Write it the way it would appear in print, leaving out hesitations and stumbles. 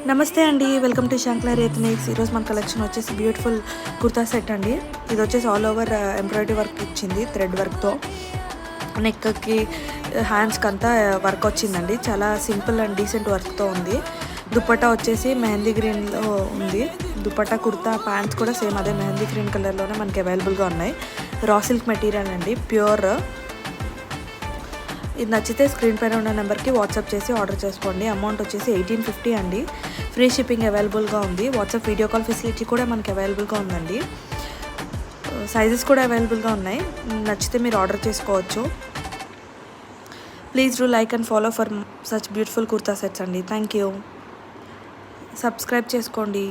నమస్తే అండి, welcome to శంక్లర్ ethnics. ఈరోజు మన కలెక్షన్ వచ్చేసి బ్యూటిఫుల్ కుర్తా సెట్ అండి. ఇది వచ్చేసి ఆల్ ఓవర్ ఎంబ్రాయిడరీ వర్క్ ఇచ్చింది, థ్రెడ్ వర్క్తో. నెక్కి హ్యాండ్స్కి అంతా వర్క్ వచ్చిందండి. చాలా సింపుల్ అండ్ డీసెంట్ వర్క్తో ఉంది. దుపట్టా వచ్చేసి మెహందీ గ్రీన్లో ఉంది. దుపట్టా కుర్తా ప్యాంట్స్ కూడా సేమ్ అదే మెహందీ గ్రీన్ కలర్లోనే మనకి అవైలబుల్గా ఉన్నాయి. రా సిల్క్ మెటీరియల్ అండి, ప్యూర్. ఇది నచ్చితే స్క్రీన్ పైన ఉన్న నెంబర్కి వాట్సాప్ చేసి ఆర్డర్ చేసుకోండి. అమౌంట్ వచ్చేసి 1850 అండి. ఫ్రీ షిప్పింగ్ అవైలబుల్గా ఉంది. వాట్సాప్ వీడియో కాల్ ఫెసిలిటీ కూడా మనకి అవైలబుల్గా ఉందండి. సైజెస్ కూడా అవైలబుల్గా ఉన్నాయి. నచ్చితే మీరు ఆర్డర్ చేసుకోవచ్చు. Please do like and follow for such beautiful kurta sets అండి. Thank you. సబ్స్క్రైబ్ చేసుకోండి.